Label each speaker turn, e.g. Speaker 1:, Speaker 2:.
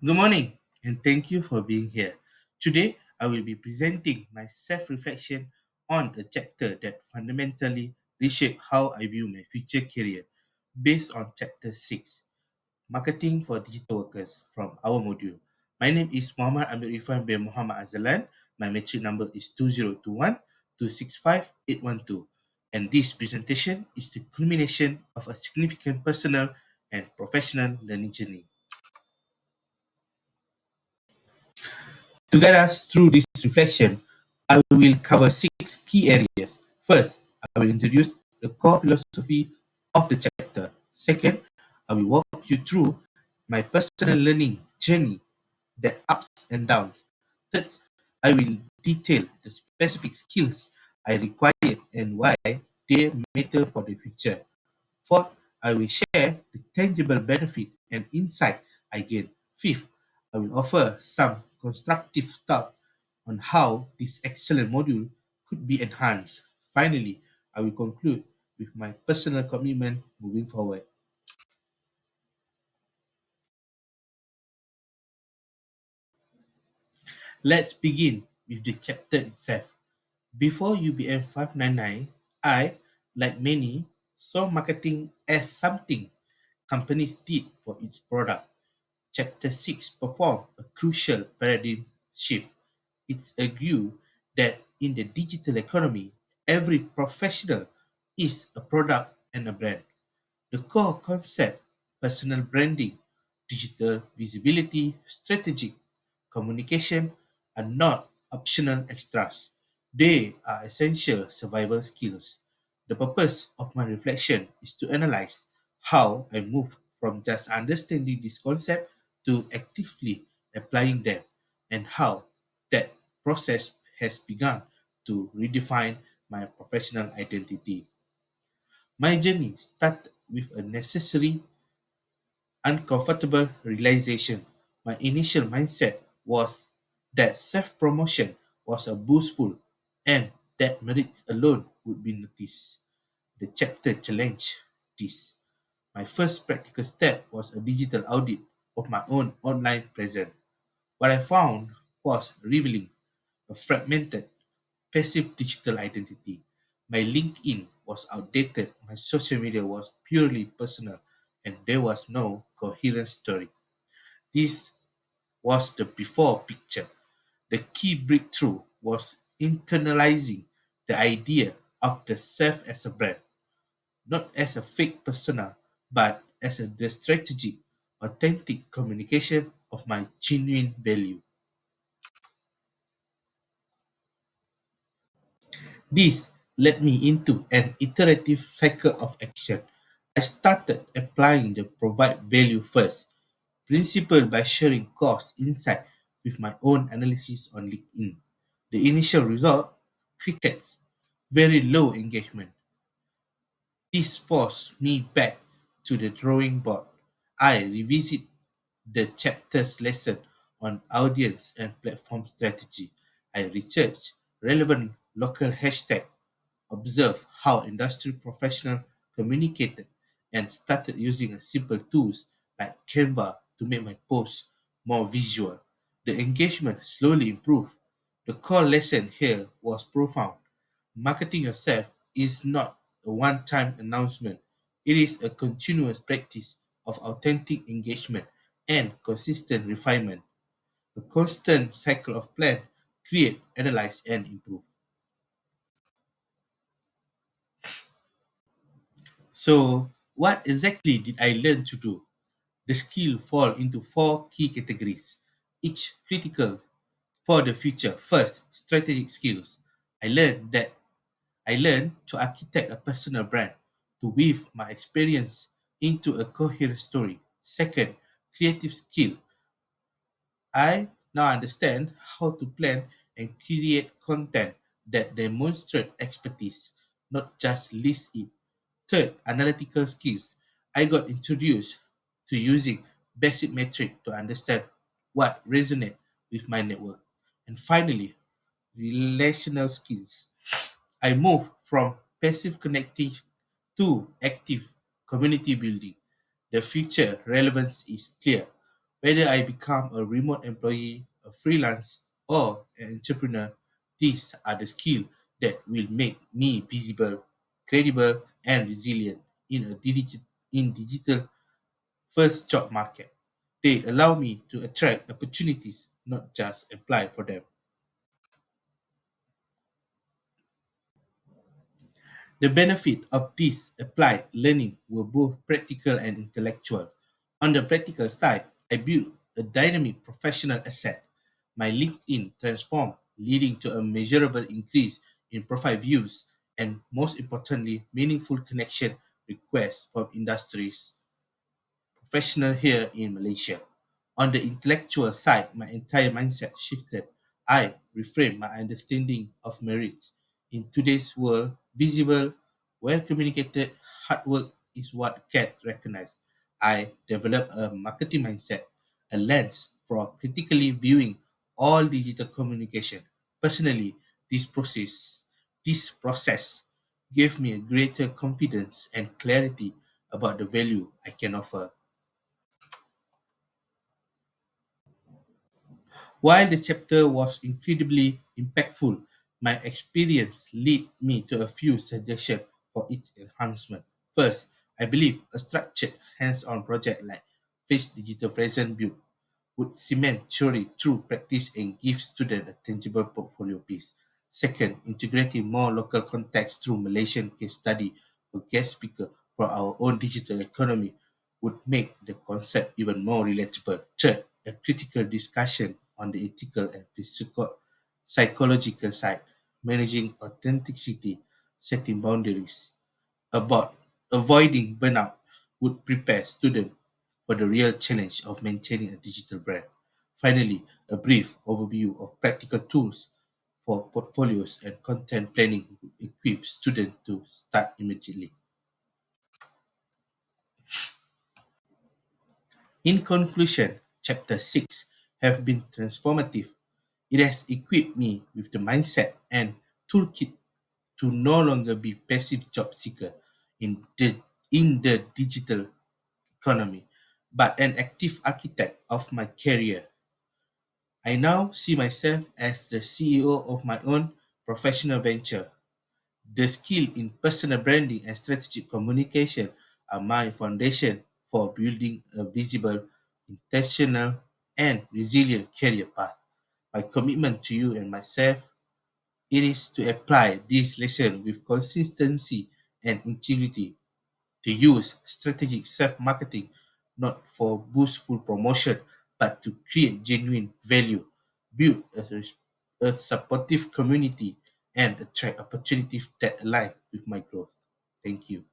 Speaker 1: Good morning, and thank you for being here. Today, I will be presenting my self reflection on a chapter that fundamentally reshaped how I view my future career based on Chapter 6 Marketing for Digital Workers from our module. My name is Muhammad Amir Irfan bin Muhammad Azalan. My matric number is 2021 265812. And this presentation is the culmination of a significant personal and professional learning journey. To guide us through this reflection, I will cover six key areas. First, I will introduce the core philosophy of the chapter. Second, I will walk you through my personal learning journey, the ups and downs. Third, I will detail the specific skills I require and why they matter for the future. Fourth, I will share the tangible benefit and insight I gain. Fifth, I will offer some constructive thought on how this excellent module could be enhanced. Finally, I will conclude with my personal commitment moving forward. Let's begin with the chapter itself. Before UBM 599, I, like many, saw marketing as something companies did for its product. Chapter 6 performed a crucial paradigm shift. It's argued that in the digital economy, every professional is a product and a brand. The core concept, personal branding, digital visibility, strategic communication are not optional extras. They are essential survival skills. The purpose of my reflection is to analyze how I move from just understanding this concept to actively applying them and how that process has begun to redefine my professional identity. My journey started with a necessary, uncomfortable realization. My initial mindset was that self promotion was a boastful and that merits alone would be noticed. The chapter challenged this. My first practical step was a digital audit of my own online presence. What I found was revealing a fragmented, passive digital identity. My LinkedIn was outdated, my social media was purely personal, and there was no coherent story. This was the before picture. The key breakthrough was internalizing the idea of the self as a brand, not as a fake persona, but as the strategic, authentic communication of my genuine value. This led me into an iterative cycle of action. I started applying the provide value first principle by sharing cost insight with my own analysis on LinkedIn. The initial result, crickets, very low engagement. This forced me back to the drawing board. I revisit the chapter's lesson on audience and platform strategy. I researched relevant local hashtag, observed how industry professionals communicated, and started using a simple tools like Canva to make my posts more visual. The engagement slowly improved. The core lesson here was profound. Marketing yourself is not a one time announcement, it is a continuous practice of authentic engagement and consistent refinement. A constant cycle of plan, create, analyze, and improve. So, what exactly did I learn to do? The skill fall into four key categories, each critical for the future. First, strategic skills. I learned that I learned to architect a personal brand, to weave my experience into a coherent story. Second, creative skill. I now understand how to plan and create content that demonstrate expertise, not just list it. Third, analytical skills. I got introduced to using basic metric to understand what resonate with my network. And finally, relational skills. I moved from passive connecting to active community building. The future relevance is clear. Whether I become a remote employee, a freelance, or an entrepreneur, these are the skills that will make me visible, credible, and resilient in digital first job market. They allow me to attract opportunities, not just apply for them. The benefit of this applied learning were both practical and intellectual. On the practical side, I built a dynamic professional asset. My LinkedIn transformed, leading to a measurable increase in profile views and, most importantly, meaningful connection requests from industries professional here in Malaysia. On the intellectual side, my entire mindset shifted. I reframed my understanding of merit. In today's world, visible, well communicated, hard work is what gets recognized. I developed a marketing mindset, a lens for critically viewing all digital communication. Personally, this process gave me a greater confidence and clarity about the value I can offer. While the chapter was incredibly impactful, my experience led me to a few suggestions for its enhancement. First, I believe a structured hands-on project like Face Digital Present Build would cement theory through practice and give students a tangible portfolio piece. Second, integrating more local context through Malaysian case study or guest speaker for our own digital economy would make the concept even more relatable. Third, a critical discussion on the ethical and physical psychological side, managing authenticity, setting boundaries, about avoiding burnout would prepare students for the real challenge of maintaining a digital brand. Finally, a brief overview of practical tools for portfolios and content planning would equip students to start immediately. In conclusion, Chapter 6 have been transformative. It has equipped me with the mindset and toolkit to no longer be passive job seeker in the digital economy, but an active architect of my career. I now see myself as the CEO of my own professional venture. The skill in personal branding and strategic communication are my foundation for building a visible, intentional, and resilient career path. My commitment to you and myself it is to apply this lesson with consistency and integrity, to use strategic self-marketing not for boostful promotion but to create genuine value, build a supportive community, and attract opportunities that align with my growth. Thank you.